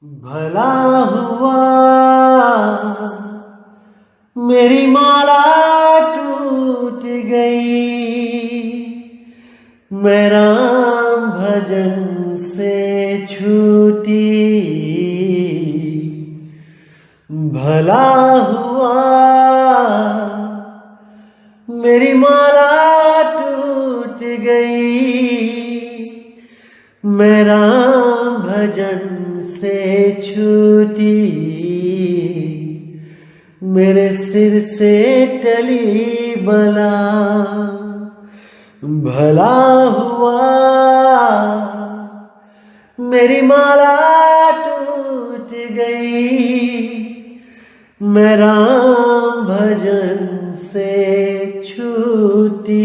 भला हुआ मेरी माला टूट गई, मैं राम भजन से छूटी। भला हुआ मेरी माला टूट गई, मैं राम भजन से छूटी। मेरे सिर से टली बला, भला हुआ मेरी माला टूट गई, मैं राम भजन से छूटी।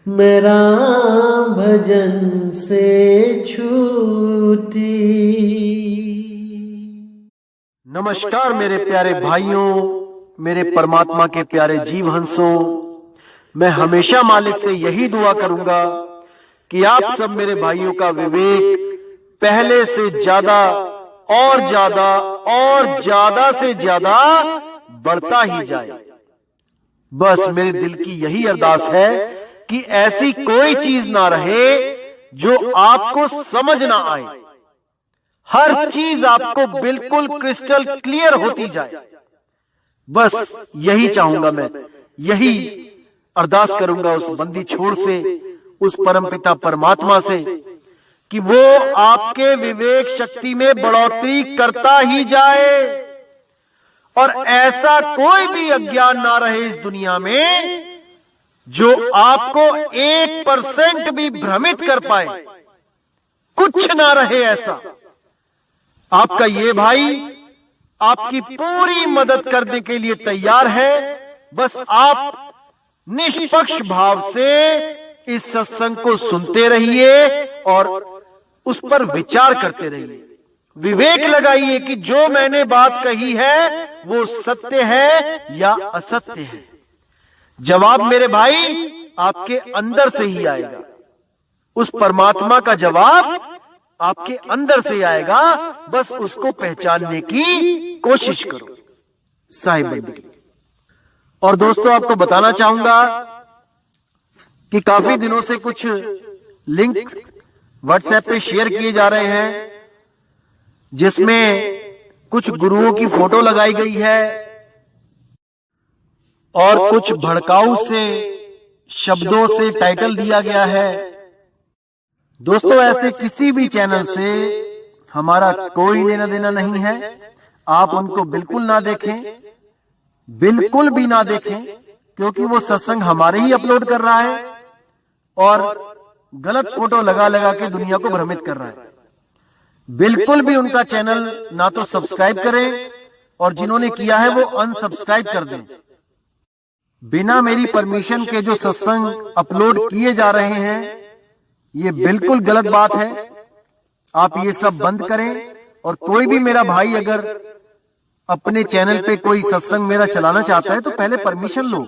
मैं राम भजन से छूटी। नमस्कार मेरे प्यारे भाइयों, मेरे परमात्मा के प्यारे जीव हंसों। मैं हमेशा मालिक से यही दुआ करूंगा कि आप सब मेरे भाइयों का विवेक पहले से ज्यादा और ज्यादा और ज्यादा से ज्यादा बढ़ता ही जाए। बस मेरे दिल की यही अरदास है कि ऐसी कोई चीज ना रहे जो आपको समझ ना आए। हर चीज आपको बिल्कुल क्रिस्टल क्लियर होती जाए। बस यही चाहूंगा मैं, यही अरदास करूंगा उस बंदी छोड़ से, उस परमपिता परमात्मा से कि वो आपके विवेक शक्ति में बढ़ोतरी करता ही जाए और ऐसा कोई भी अज्ञान ना रहे इस दुनिया में जो आपको 1% भी भ्रमित कर पाए। कुछ ना रहे ऐसा। आपका ये भाई आपकी पूरी मदद करने के लिए तैयार है। बस आप निष्पक्ष भाव से इस सत्संग को सुनते रहिए और उस पर विचार करते रहिए। विवेक लगाइए कि जो मैंने बात कही है वो सत्य है या असत्य है। जवाब मेरे भाई आपके अंदर से ही आएगा। उस परमात्मा का जवाब आपके अंदर से आएगा। बस उसको पहचानने की कोशिश करो। साहिब बंदगी। और दोस्तों, आपको बताना चाहूंगा कि काफी दिनों से कुछ लिंक व्हाट्सएप पे शेयर किए जा रहे हैं जिसमें कुछ गुरुओं की फोटो लगाई गई है और कुछ भड़काऊ से शब्दों से टाइटल दिया गया है। दोस्तों, ऐसे किसी भी चैनल से हमारा कोई लेना देना नहीं है। आप उनको बिल्कुल ना देखें, बिल्कुल भी ना देखें, क्योंकि वो सत्संग हमारे ही अपलोड कर रहा है और गलत फोटो लगा लगा के दुनिया को भ्रमित कर रहा है। बिल्कुल भी उनका चैनल ना तो सब्सक्राइब करें और जिन्होंने किया है वो अनसब्सक्राइब कर दें। बिना मेरी परमिशन के जो सत्संग अपलोड किए जा रहे हैं ये बिल्कुल गलत बात है। आप ये सब बंद करें। और कोई भी मेरा भाई अगर अपने चैनल पे कोई सत्संग मेरा चलाना चाहता है तो पहले परमिशन लो।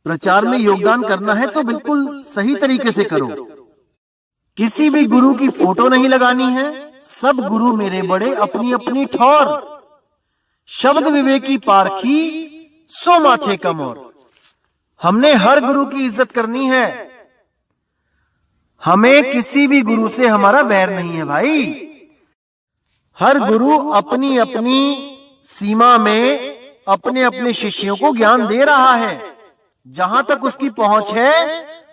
प्रचार में योगदान करना है तो बिल्कुल सही तरीके से करो। किसी भी गुरु की फोटो नहीं लगानी है। सब गुरु मेरे बड़े अपनी अपनी ठौर, शब्द विवेकी पारखी सो माथे का मोर। हमने हर गुरु की इज्जत करनी है। हमें किसी भी गुरु से हमारा वैर नहीं है भाई। हर गुरु अपनी अपनी सीमा में अपने अपने शिष्यों को ज्ञान दे रहा है। जहां तक उसकी पहुंच है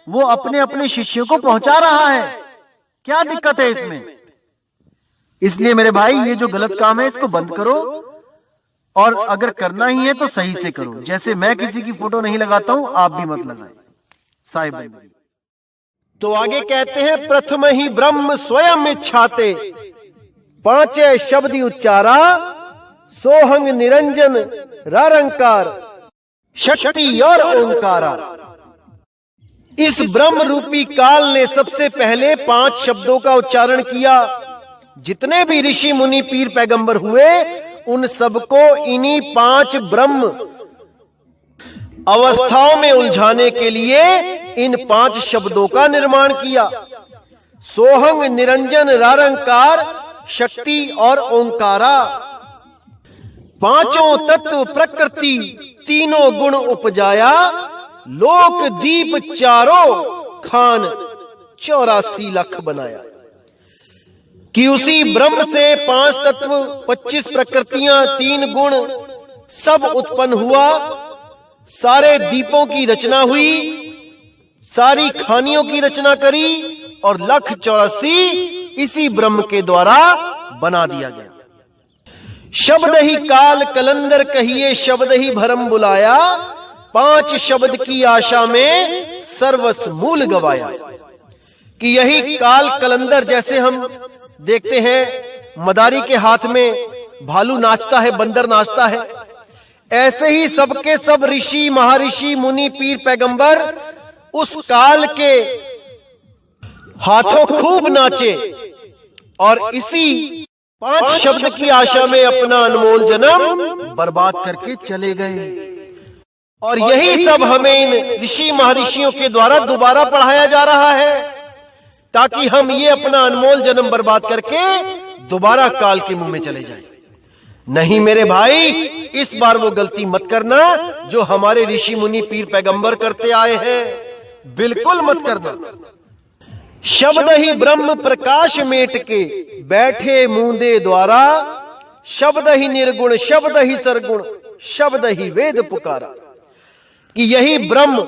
वो अपने अपने शिष्यों को पहुंचा रहा है। क्या दिक्कत है इसमें? इसलिए मेरे भाई ये जो गलत काम है इसको बंद करो और अगर करना ही है तो सही से करो। जैसे मैं किसी की फोटो नहीं लगाता हूं, आप भी मत लगाएं। साहिब भाई तो आगे कहते हैं, प्रथम ही ब्रह्म स्वयं इच्छाते, पांचे शब्दी उच्चारा, सोहंग निरंजन रारंकार, शक्ति और ओंकारा। इस ब्रह्म रूपी काल ने सबसे पहले 5 शब्दों का उच्चारण किया। जितने भी ऋषि मुनि पीर पैगंबर हुए उन सबको इन्हीं 5 ब्रह्म अवस्थाओं में उलझाने के लिए इन 5 शब्दों का निर्माण किया। सोहंग निरंजन रारंकार शक्ति और ओंकारा। पांचों तत्व प्रकृति तीनों गुण उपजाया, लोक दीप चारों खान 84 लाख बनाया। कि उसी ब्रह्म से 5 तत्व 25 प्रकृतियां 3 गुण सब उत्पन्न हुआ, सारे दीपों की रचना हुई, सारी खानियों की रचना करी और 184 इसी ब्रह्म के द्वारा बना दिया गया। शब्द ही काल कलंदर कहिए, शब्द ही भरम बुलाया, 5 शब्द की आशा में सर्वस्व मूल गवाया। कि यही काल कलंदर, जैसे हम देखते हैं मदारी के हाथ में भालू नाचता है, बंदर नाचता है, ऐसे ही सबके सब ऋषि महर्षि मुनि पीर पैगंबर उस काल के हाथों खूब नाचे और इसी 5 शब्द की आशा में अपना अनमोल जन्म बर्बाद करके चले गए। और यही सब हमें इन ऋषि महर्षियों के द्वारा दोबारा पढ़ाया जा रहा है, ताकि हम ये अपना अनमोल जन्म बर्बाद करके दोबारा काल के मुंह में चले जाएं। नहीं मेरे भाई, इस बार वो गलती मत करना जो हमारे ऋषि मुनि पीर पैगंबर करते आए हैं, बिल्कुल मत करना। शब्द ही ब्रह्म प्रकाश मेट के, बैठे मूंदे द्वारा, शब्द ही निर्गुण शब्द ही सरगुण, शब्द ही वेद पुकारा। कि यही ब्रह्म,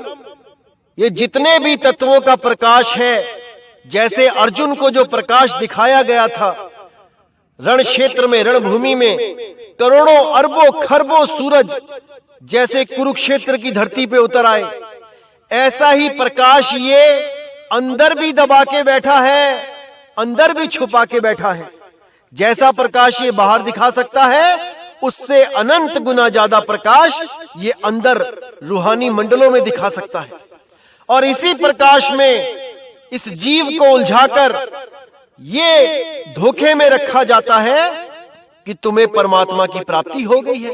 ये जितने भी तत्वों का प्रकाश है, जैसे अर्जुन को जो प्रकाश दिखाया गया था रण क्षेत्र में, रणभूमि में, करोड़ों अरबों खरबों सूरज जैसे कुरुक्षेत्र की धरती पे उतर आए, ऐसा ही प्रकाश ये अंदर भी दबा के बैठा है, अंदर भी छुपा के बैठा है। जैसा प्रकाश ये बाहर दिखा सकता है, उससे अनंत गुना ज्यादा प्रकाश ये अंदर रूहानी मंडलों में दिखा सकता है। और इसी प्रकाश में इस जीव को उलझाकर ये धोखे में रखा जाता है कि तुम्हें परमात्मा की प्राप्ति हो गई है,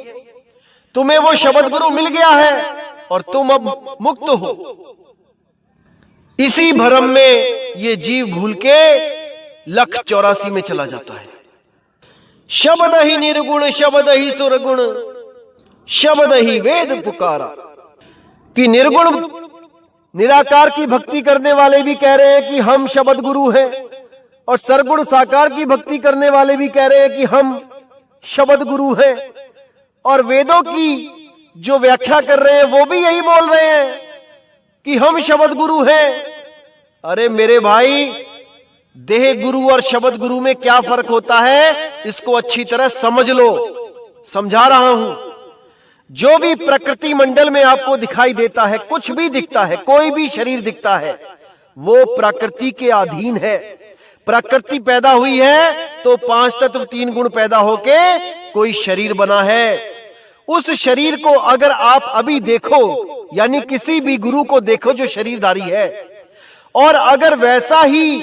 तुम्हें वो शब्द गुरु मिल गया है और तुम अब मुक्त हो। इसी भ्रम में ये जीव भूल के 184 में चला जाता है। शब्द ही निर्गुण शब्द ही सुरगुण, शब्द ही वेद पुकारा। कि निर्गुण निराकार की भक्ति करने वाले भी कह रहे हैं कि हम शब्द गुरु हैं, और सरगुण साकार की भक्ति करने वाले भी कह रहे हैं कि हम शब्द गुरु हैं, और वेदों की जो व्याख्या कर रहे हैं वो भी यही बोल रहे हैं कि हम शब्द गुरु हैं। अरे मेरे भाई, देह गुरु और शब्द गुरु में क्या फर्क होता है, इसको अच्छी तरह समझ लो। समझा रहा हूं। जो भी प्रकृति मंडल में आपको दिखाई देता है, कुछ भी दिखता है, कोई भी शरीर दिखता है, वो प्रकृति के अधीन है। प्रकृति पैदा हुई है तो 5 तत्व 3 गुण पैदा होके कोई शरीर बना है। उस शरीर को अगर आप अभी देखो, यानी किसी भी गुरु को देखो जो शरीरधारी है, और अगर वैसा ही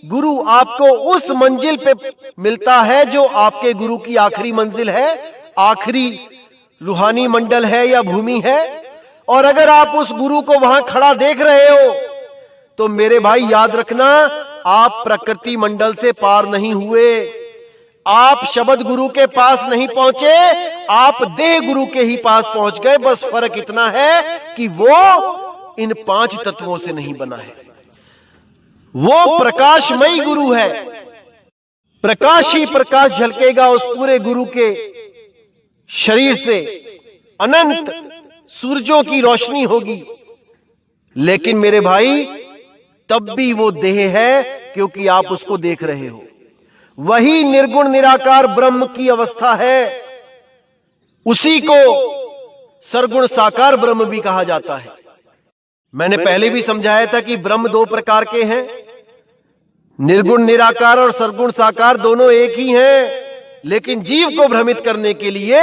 गुरु आपको उस मंजिल पे मिलता है जो आपके गुरु की आखिरी मंजिल है, आखिरी रूहानी मंडल है या भूमि है, और अगर आप उस गुरु को वहां खड़ा देख रहे हो, तो मेरे भाई याद रखना, आप प्रकृति मंडल से पार नहीं हुए, आप शब्द गुरु के पास नहीं पहुंचे, आप देह गुरु के ही पास पहुंच गए। बस फर्क इतना है कि वो इन 5 तत्वों से नहीं बना है, वो प्रकाशमयी गुरु है। प्रकाश ही प्रकाश झलकेगा उस पूरे गुरु के शरीर से, अनंत सूरजों की रोशनी होगी। लेकिन मेरे भाई, तब भी वो देह है, क्योंकि आप उसको देख रहे हो। वही निर्गुण निराकार ब्रह्म की अवस्था है, उसी को सरगुण साकार ब्रह्म भी कहा जाता है। मैंने पहले भी समझाया था कि ब्रह्म 2 प्रकार के हैं, निर्गुण निराकार और सरगुण साकार दोनों एक ही हैं, लेकिन जीव को भ्रमित करने के लिए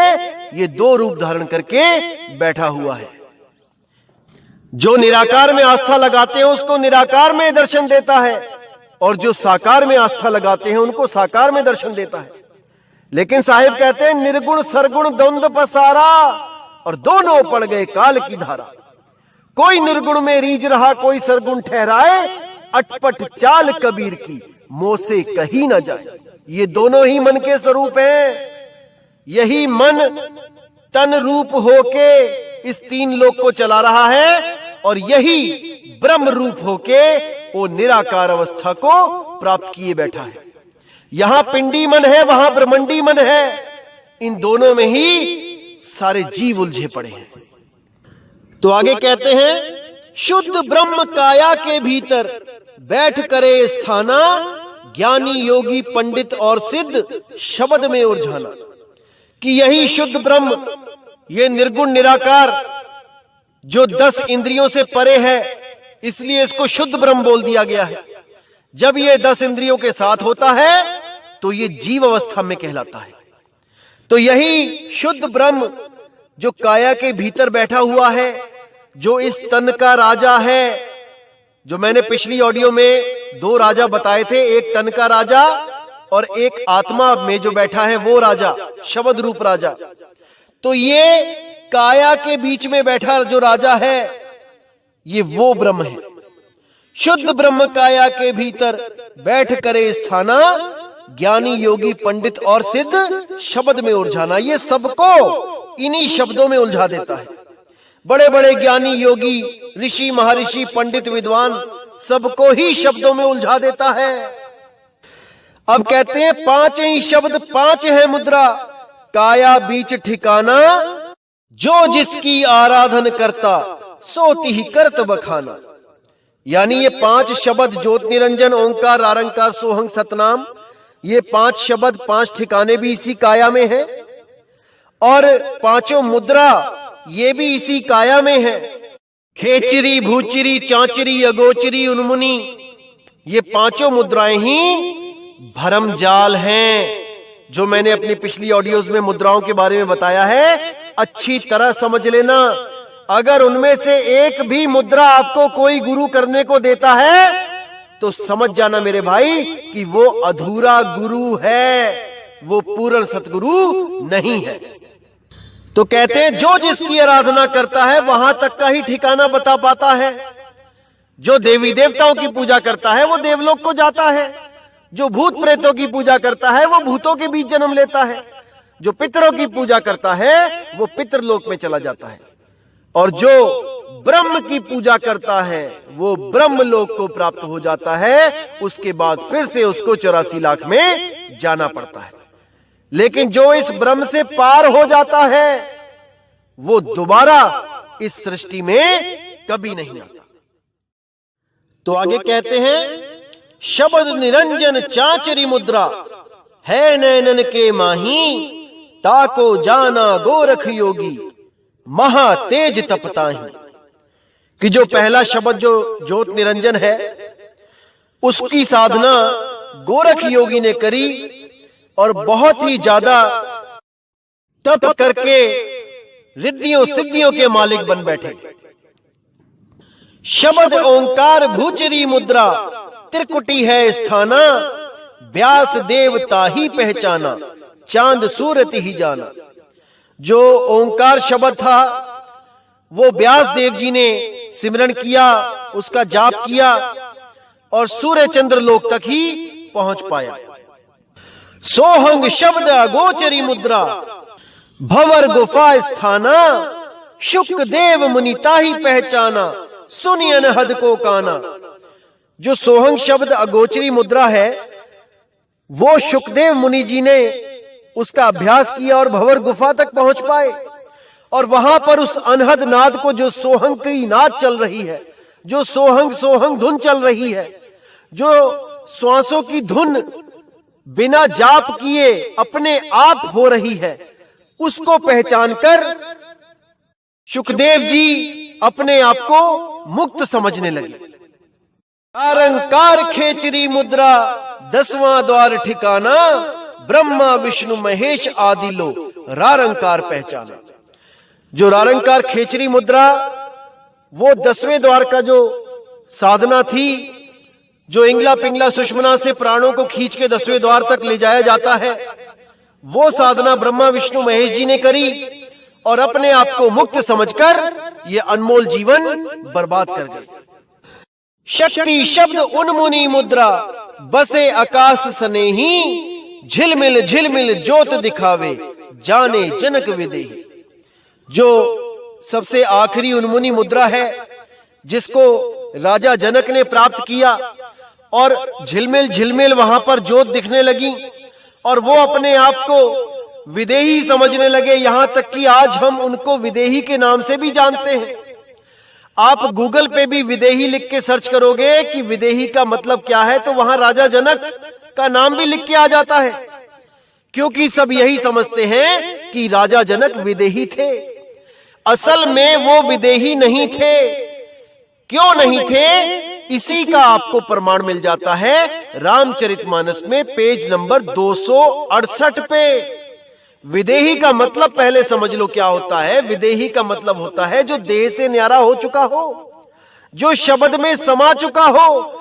ये 2 रूप धारण करके बैठा हुआ है। जो निराकार में आस्था लगाते हैं उसको निराकार में दर्शन देता है, और जो साकार में आस्था लगाते हैं उनको साकार में दर्शन देता है। लेकिन साहिब कहते हैं निर्गुण सरगुण द्वंद्व पसारा, और दोनों पड़ गए काल की धारा। कोई निर्गुण में रीझ रहा, कोई सरगुण ठहराए, अटपट चाल कबीर की, मुंह से कही ना जाए। ये दोनों ही मन के स्वरूप हैं। यही मन तन रूप होके इस तीन लोक को चला रहा है और यही ब्रह्म रूप होके वो निराकार अवस्था को प्राप्त किए बैठा है। यहां पिंडी मन है, वहां ब्रह्मंडी मन है। इन दोनों में ही सारे जीव उलझे पड़े हैं। तो आगे कहते हैं, शुद्ध ब्रह्म काया के भीतर बैठ करे स्थाना, ज्ञानी योगी पंडित और सिद्ध शब्द में उलझाना। कि यही शुद्ध ब्रह्म, ये निर्गुण निराकार जो 10 इंद्रियों से परे है, इसलिए इसको शुद्ध ब्रह्म बोल दिया गया है। जब ये 10 इंद्रियों के साथ होता है तो ये जीव अवस्था में कहलाता है। तो यही शुद्ध ब्रह्म जो काया के भीतर बैठा हुआ है, जो इस तन का राजा है, जो मैंने पिछली ऑडियो में 2 राजा बताए थे, एक तन का राजा और एक आत्मा में जो बैठा है वो राजा, शब्द रूप राजा। तो ये काया के बीच में बैठा जो राजा है, ये वो ब्रह्म है। शुद्ध ब्रह्म काया के भीतर बैठ करे स्थाना, ज्ञानी योगी पंडित और सिद्ध शब्द में उलझाना। ये सबको इन्हीं शब्दों में उलझा देता है। बड़े बड़े ज्ञानी योगी, ऋषि महर्षि पंडित विद्वान, सबको ही शब्दों में उलझा देता है। अब कहते हैं 5 ही शब्द 5 है मुद्रा, काया बीच ठिकाना, जो जिसकी आराधन करता सोती ही करत बखाना। यानी ये 5 शब्द ज्योत निरंजन ओंकार आरंकार सोहंग सतनाम, ये 5 शब्द 5 ठिकाने भी इसी काया में है और 5 मुद्रा ये भी इसी काया में है। खेचरी, भूचरी, चांचरी, अगोचरी, उन्मुनी, ये 5 मुद्राएं ही भरम जाल हैं, जो मैंने अपनी पिछली ऑडियोज में मुद्राओं के बारे में बताया है। अच्छी तरह समझ लेना, अगर उनमें से एक भी मुद्रा आपको कोई गुरु करने को देता है तो समझ जाना मेरे भाई कि वो अधूरा गुरु है, वो पूर्ण सतगुरु नहीं है। तो कहते हैं जो जिसकी आराधना करता है वहां तक का ही ठिकाना बता पाता है। जो देवी देवताओं की पूजा करता है वो देवलोक को जाता है, जो भूत प्रेतों की पूजा करता है वो भूतों के बीच जन्म लेता है, जो पितरों की पूजा करता है वो पितरलोक में चला जाता है, और जो ब्रह्म की पूजा करता है वो ब्रह्म लोक को प्राप्त हो जाता है। उसके बाद फिर से उसको 84 लाख में जाना पड़ता है। लेकिन जो इस ब्रह्म से पार हो जाता है वो दोबारा इस सृष्टि में कभी नहीं आता। तो आगे कहते हैं, शब्द निरंजन चांचरी मुद्रा, है नैनन के माही, ताको जाना गोरख योगी, महा तेज तपताही। कि जो पहला शब्द जो ज्योत निरंजन है, उसकी साधना गोरख योगी ने करी और बहुत ही ज्यादा तप करके रिद्धियों सिद्धियों के मालिक बन बैठे। शब्द ओंकार भूचरी मुद्रा, त्रिकुटी है स्थाना, व्यास देवता ही पहचाना, चांद सूरत ही जाना। जो ओंकार शब्द था वो व्यास देव जी ने सिमरन किया, उसका जाप किया और सूर्य चंद्र लोक तक ही पहुंच पाया। सोहंग शब्द अगोचरी मुद्रा, भंवर गुफा स्थाना, शुक देव मुनिता ही पहचाना, सुनि अनहद को काना। जो सोहंग शब्द अगोचरी मुद्रा है वो शुकदेव मुनि जी ने उसका अभ्यास किया और भंवर गुफा तक पहुंच पाए, और वहां पर उस अनहद नाद को, जो सोहंग की नाद चल रही है, जो सोहंग सोहंग धुन चल रही है, जो श्वासों की धुन बिना जाप किए अपने आप हो रही है, उसको पहचान कर शुकदेव जी अपने आप को मुक्त समझने लगे। आरंकार खेचरी मुद्रा, 10वां द्वार ठिकाना, ब्रह्मा विष्णु महेश आदि लो, रारंकार पहचाना। जो रारंकार खेचरी मुद्रा, वो 10वें द्वार का जो साधना थी, जो इंगला पिंगला सुषमना से प्राणों को खींच के 10वें द्वार तक ले जाया जाता है, वो साधना ब्रह्मा विष्णु महेश जी ने करी और अपने आप को मुक्त समझकर ये अनमोल जीवन बर्बाद कर गए। शक्ति शब्द उन्मुनी मुद्रा, बसे आकाश सनेही, झिलमिल झिलमिल ज्योत दिखावे, जाने जनक विदेही। जो सबसे आखिरी उन्मुनी मुद्रा है जिसको राजा जनक ने प्राप्त किया, और झिलमिल झिलमिल वहां पर ज्योत दिखने लगी और वो अपने आप को विदेही समझने लगे। यहां तक कि आज हम उनको विदेही के नाम से भी जानते हैं। आप गूगल पे भी विदेही लिख के सर्च करोगे कि विदेही का मतलब क्या है, तो वहां राजा जनक का नाम भी लिख के आ जाता है, क्योंकि सब यही समझते हैं कि राजा जनक विदेही थे। असल में वो विदेही नहीं थे। क्यों नहीं थे, इसी का आपको प्रमाण मिल जाता है रामचरितमानस में पेज नंबर 268 पे। विदेही का मतलब पहले समझ लो क्या होता है। विदेही का मतलब होता है जो देह से न्यारा हो चुका हो, जो शब्द में समा चुका हो,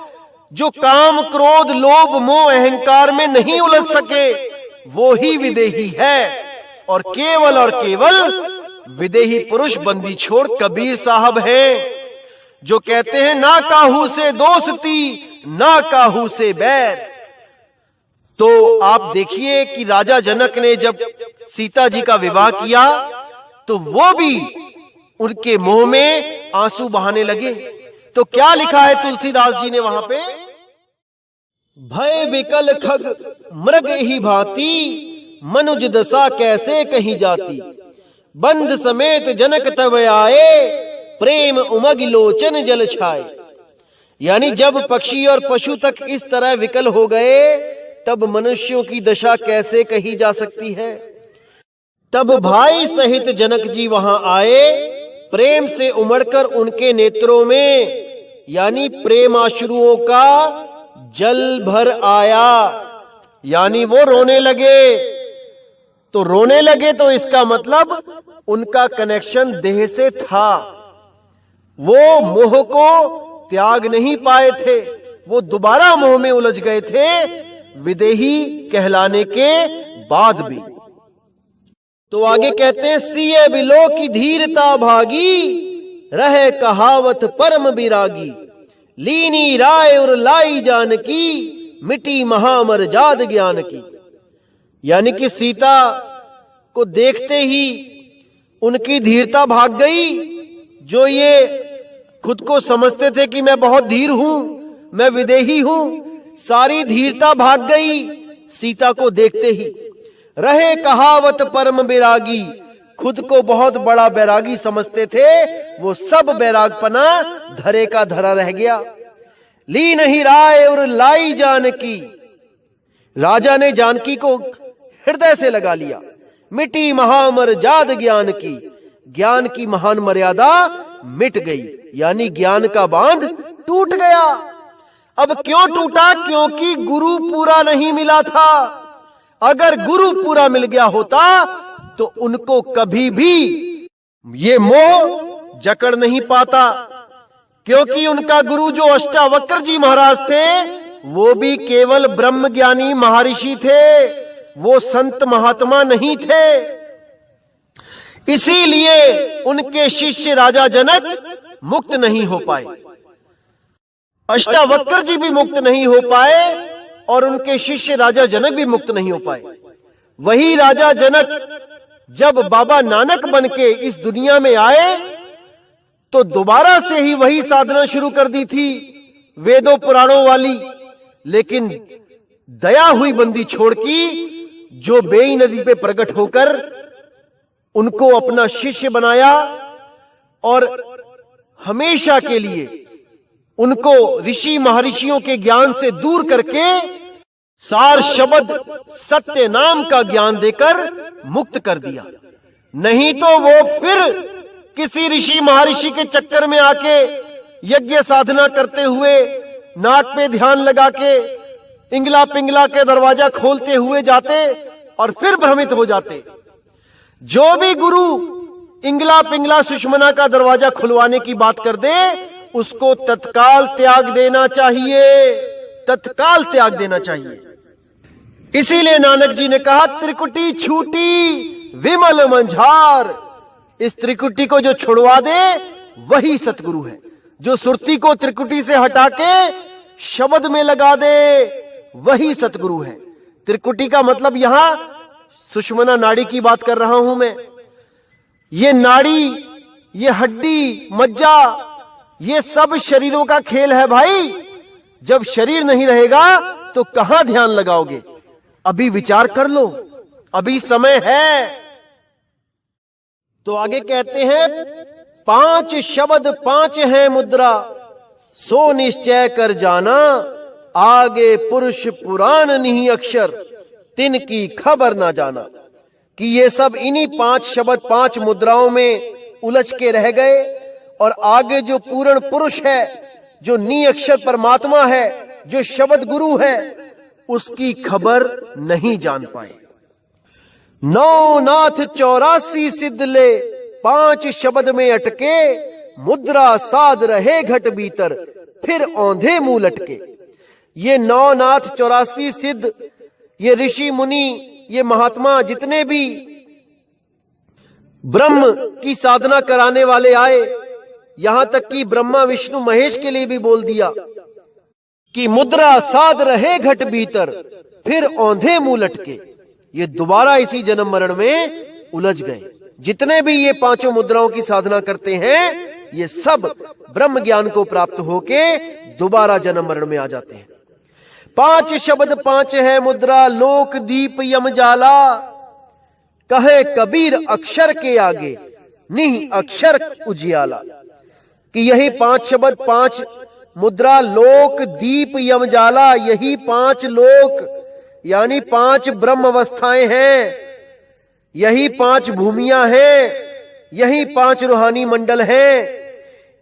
जो काम क्रोध लोभ मोह अहंकार में नहीं उलझ सके, वो ही विदेही है। और केवल विदेही पुरुष बंदी छोड़ कबीर साहब हैं, जो कहते हैं ना काहू से दोस्ती ना काहू से बैर। तो आप देखिए कि राजा जनक ने जब सीता जी का विवाह किया तो वो भी उनके मुंह में आंसू बहाने लगे। तो क्या लिखा है तुलसीदास जी ने वहां पे, भय विकल खग मृग ही भांति, मनुज दशा कैसे कहीं जाती, बंद समेत जनक तब आए, प्रेम उमग लोचन जल छाए। यानी जब पक्षी और पशु तक इस तरह विकल हो गए, तब मनुष्यों की दशा कैसे कही जा सकती है। तब भाई सहित जनक जी वहां आए, प्रेम से उमड़कर उनके नेत्रों में यानी प्रेमाश्रुओं का जल भर आया, यानी वो रोने लगे। तो रोने लगे तो इसका मतलब उनका कनेक्शन देह से था, वो मोह को त्याग नहीं पाए थे, वो दोबारा मोह में उलझ गए थे विदेही कहलाने के बाद भी। तो आगे कहते हैं, सिए बिलो की धीरता भागी, रहे कहावत परम बिरागी, लीनी राय और लाई जानकी, मिटी महामर जाद ज्ञान की। यानी कि सीता को देखते ही उनकी धीरता भाग गई। जो ये खुद को समझते थे कि मैं बहुत धीर हूं, मैं विदेही हूं, सारी धीरता भाग गई सीता को देखते ही। रहे कहावत परम बैरागी, खुद को बहुत बड़ा बैरागी समझते थे, वो सब बैरागपना धरे का धरा रह गया। ली नहीं राय और लाई जानकी, राजा ने जानकी को हृदय से लगा लिया। मिटी महामर जाद ज्ञान की, ज्ञान की महान मर्यादा मिट गई, यानी ज्ञान का बांध टूट गया। अब क्यों टूटा? क्योंकि गुरु पूरा नहीं मिला था। अगर गुरु पूरा मिल गया होता तो उनको कभी भी ये मोह जकड़ नहीं पाता, क्योंकि उनका गुरु जो अष्टावक्र जी महाराज थे वो भी केवल ब्रह्म ज्ञानी महर्षि थे, वो संत महात्मा नहीं थे। इसीलिए उनके शिष्य राजा जनक मुक्त नहीं हो पाए, अष्टावक्र जी भी मुक्त नहीं हो पाए और उनके शिष्य राजा जनक भी मुक्त नहीं हो पाए। वही राजा जनक जब बाबा नानक बनके इस दुनिया में आए तो दोबारा से ही वही साधना शुरू कर दी थी वेदों पुराणों वाली, लेकिन दया हुई बंदी छोड़ की जो बेई नदी पे प्रकट होकर उनको अपना शिष्य बनाया और हमेशा के लिए उनको ऋषि महर्षियों के ज्ञान से दूर करके सार शब्द सत्य नाम का ज्ञान देकर मुक्त कर दिया। नहीं तो वो फिर किसी ऋषि महर्षि के चक्कर में आके यज्ञ साधना करते हुए नाक पे ध्यान लगा के इंगला पिंगला के दरवाजा खोलते हुए जाते और फिर भ्रमित हो जाते। जो भी गुरु इंगला पिंगला सुषमना का दरवाजा खुलवाने की बात कर दे उसको तत्काल त्याग देना चाहिए, तत्काल त्याग देना चाहिए। इसीलिए नानक जी ने कहा त्रिकुटी छूटी विमल मंझार, इस त्रिकुटी को जो छुड़वा दे वही सतगुरु है। जो सुरती को त्रिकुटी से हटा के शब्द में लगा दे, वही सतगुरु है। त्रिकुटी का मतलब यहां सुषुम्ना नाड़ी की बात कर रहा हूं मैं। ये नाड़ी, ये हड्डी, मज्जा, ये सब शरीरों का खेल है भाई। जब शरीर नहीं रहेगा तो कहां ध्यान लगाओगे? अभी विचार कर लो, अभी समय है। तो आगे कहते हैं, 5 शब्द 5 है मुद्रा, सो निश्चय कर जाना, आगे पुरुष पुराण नहीं अक्षर, तिनकी खबर ना जाना। कि ये सब इन्हीं 5 शब्द 5 मुद्राओं में उलझ के रह गए और आगे जो पूर्ण पुरुष है, जो नी अक्षर परमात्मा है, जो शब्द गुरु है, उसकी खबर नहीं जान पाए। 9 नाथ 84 सिद्ध ले, 5 शब्द में अटके, मुद्रा साध रहे घट भीतर, फिर औंधे मुंह लटके। ये 9 नाथ 84 सिद्ध, ये ऋषि मुनि, ये महात्मा जितने भी ब्रह्म की साधना कराने वाले आए, यहां तक कि ब्रह्मा विष्णु महेश के लिए भी बोल दिया कि मुद्रा साध रहे घट भीतर, फिर औंधे मुंह लटके। ये दोबारा इसी जन्म मरण में उलझ गए। जितने भी ये 5 मुद्राओं की साधना करते हैं, ये सब ब्रह्म ज्ञान को प्राप्त होके दोबारा जन्म मरण में आ जाते हैं। 5 शब्द 5 है मुद्रा, लोक दीप यम जाला, कहे कबीर अक्षर के आगे निह अक्षर उजियाला। कि यही 5 शब्द 5 मुद्रा, लोक दीप यम जाला, यही 5 लोक यानी 5 ब्रह्म अवस्थाएं हैं, यही 5 भूमियां हैं, यही 5 रूहानी मंडल हैं।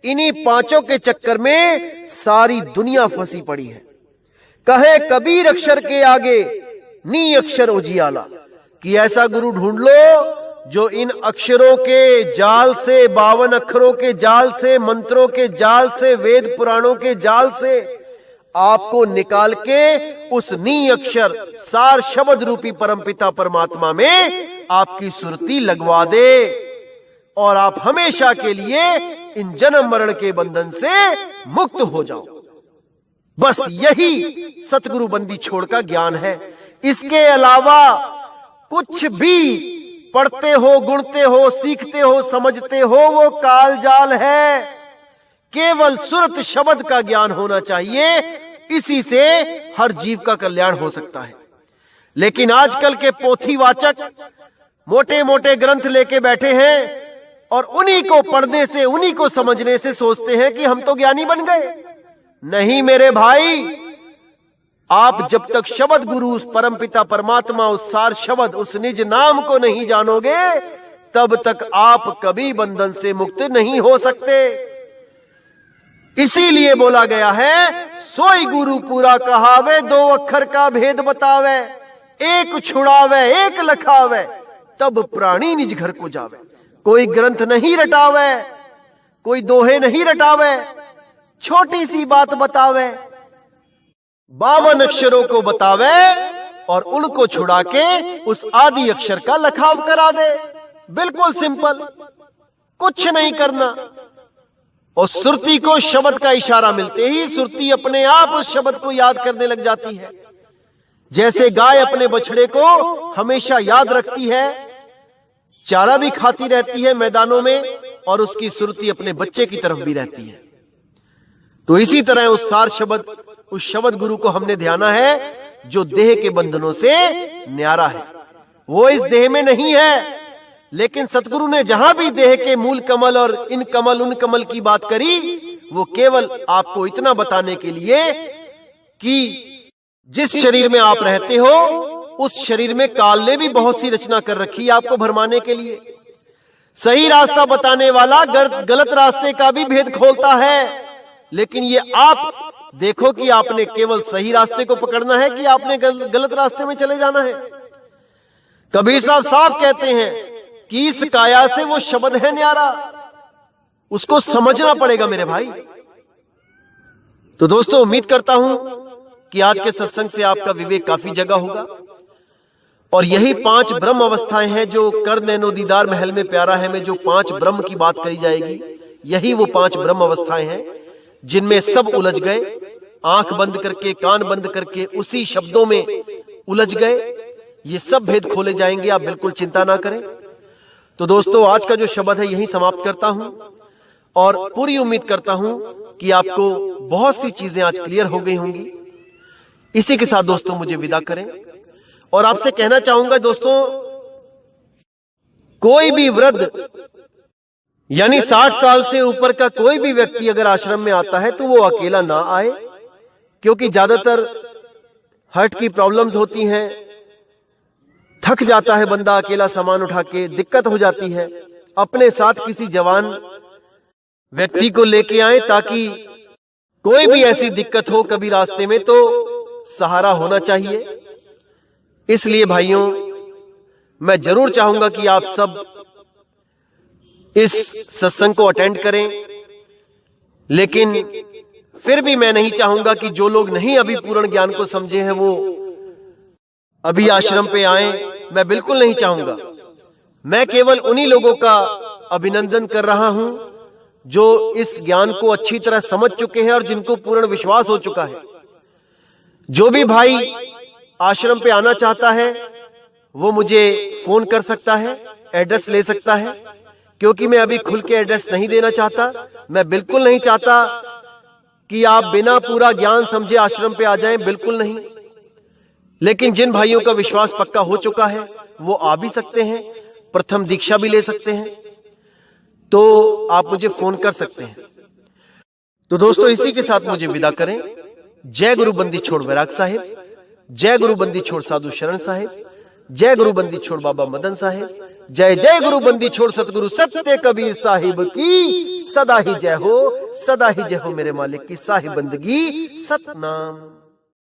इन्हीं 5 के चक्कर में सारी दुनिया फंसी पड़ी है। कहे कबीर अक्षर के आगे नी अक्षर उजियाला। कि ऐसा गुरु ढूंढ लो जो इन अक्षरों के जाल से, 52 अक्षरों के जाल से, मंत्रों के जाल से, वेद पुराणों के जाल से आपको निकाल के उस नी अक्षर सार शब्द रूपी परमपिता परमात्मा में आपकी सुरती लगवा दे और आप हमेशा के लिए इन जन्म मरण के बंधन से मुक्त हो जाओ। बस यही सतगुरु बंदी छोड़ का ज्ञान है। इसके अलावा कुछ भी पढ़ते हो, गुणते हो, सीखते हो, समझते हो, वो काल जाल है। केवल सुरत शब्द का ज्ञान होना चाहिए, इसी से हर जीव का कल्याण हो सकता है। लेकिन आजकल के पोथीवाचक मोटे मोटे ग्रंथ लेके बैठे हैं और उन्हीं को पढ़ने से, उन्हीं को समझने से सोचते हैं कि हम तो ज्ञानी बन गए। नहीं मेरे भाई, आप जब तक शब्द गुरु, उस परमपिता परमात्मा, उस सार शब्द, उस निज नाम को नहीं जानोगे, तब तक आप कभी बंधन से मुक्त नहीं हो सकते। इसीलिए बोला गया है, सोई गुरु पूरा कहावे, 2 अक्षर का भेद बतावे, एक छुड़ावे एक लखावे, तब प्राणी निज घर को जावे। कोई ग्रंथ नहीं रटावे, कोई दोहे नहीं रटावे, छोटी सी बात बतावे, 52 अक्षरों को बतावे और उनको छुड़ा के उस आदि अक्षर का लखाव करा दे। बिल्कुल सिंपल, कुछ नहीं करना। और सुरती को शब्द का इशारा मिलते ही सुरती अपने आप उस शब्द को याद करने लग जाती है। जैसे गाय अपने बछड़े को हमेशा याद रखती है, चारा भी खाती रहती है मैदानों में, और उसकी सुरती अपने बच्चे की तरफ भी रहती है। तो इसी तरह उस सार शब्द, उस शब्द गुरु को हमने ध्याना है जो देह के बंधनों से न्यारा है। वो इस देह में नहीं है, लेकिन सतगुरु ने जहां भी देह के मूल कमल और इन कमल उन कमल की बात करी, वो केवल आपको इतना बताने के लिए कि जिस शरीर में आप रहते हो, उस शरीर में काल ने भी बहुत सी रचना कर रखी है आपको भरमाने के लिए। सही रास्ता बताने वाला गलत रास्ते का भी भेद खोलता है, लेकिन ये आप देखो कि आपने केवल सही रास्ते को पकड़ना है कि आपने गलत रास्ते में चले जाना है। कबीर साहब साफ कहते हैं कि इस काया से वो शब्द है न्यारा, उसको समझना पड़ेगा मेरे भाई। तो दोस्तों, उम्मीद करता हूं कि आज के सत्संग से आपका विवेक काफी जगा होगा। और यही 5 ब्रह्म अवस्थाएं हैं जो कर नैनो दीदार महल में प्यारा है में जो 5 ब्रह्म की बात करी जाएगी, यही वो 5 ब्रह्म अवस्थाएं हैं जिनमें सब उलझ गए आंख बंद करके, कान बंद करके उसी शब्दों में उलझ गए। ये सब भेद खोले जाएंगे, आप बिल्कुल चिंता ना करें। तो दोस्तों, आज का जो शब्द है यही समाप्त करता हूं और पूरी उम्मीद करता हूं कि आपको बहुत सी चीजें आज क्लियर हो गई होंगी। इसी के साथ दोस्तों मुझे विदा करें और आपसे कहना चाहूंगा दोस्तों, कोई भी वृद्ध यानी 60 साल से ऊपर का कोई भी व्यक्ति अगर आश्रम में आता है तो वो अकेला ना आए, क्योंकि ज्यादातर हार्ट की प्रॉब्लम्स होती हैं, थक जाता है बंदा अकेला सामान उठा के, दिक्कत हो जाती है। अपने साथ किसी जवान व्यक्ति को लेके आए ताकि कोई भी ऐसी दिक्कत हो कभी रास्ते में तो सहारा होना चाहिए। इसलिए भाइयों, मैं जरूर चाहूंगा कि आप सब इस सत्संग को अटेंड करें, लेकिन फिर भी मैं नहीं चाहूंगा कि जो लोग नहीं अभी पूर्ण ज्ञान को समझे हैं वो अभी आश्रम पे आए। मैं बिल्कुल नहीं चाहूंगा। मैं केवल उन्हीं लोगों का अभिनंदन कर रहा हूं जो इस ज्ञान को अच्छी तरह समझ चुके हैं और जिनको पूर्ण विश्वास हो चुका है। जो भी भाई आश्रम पे आना चाहता है वो मुझे फोन कर सकता है, एड्रेस ले सकता है, क्योंकि मैं अभी खुल के एड्रेस नहीं देना चाहता। मैं बिल्कुल नहीं चाहता कि आप बिना पूरा ज्ञान समझे आश्रम पे आ जाएं, बिल्कुल नहीं। लेकिन जिन भाइयों का विश्वास पक्का हो चुका है वो आ भी सकते हैं, प्रथम दीक्षा भी ले सकते हैं, तो आप मुझे फोन कर सकते हैं। तो दोस्तों, इसी के साथ मुझे विदा करें। जय गुरु बंदी छोड़ वैराग साहिब, जय गुरु बंदी छोड़ साधु शरण साहिब, जय गुरु बंदी छोड़ बाबा मदन साहिब, जय जय गुरु बंदी छोड़ सतगुरु सत्य कबीर साहिब की सदा ही जय हो, सदा ही जय हो मेरे मालिक की साहिब बंदगी। सतनाम।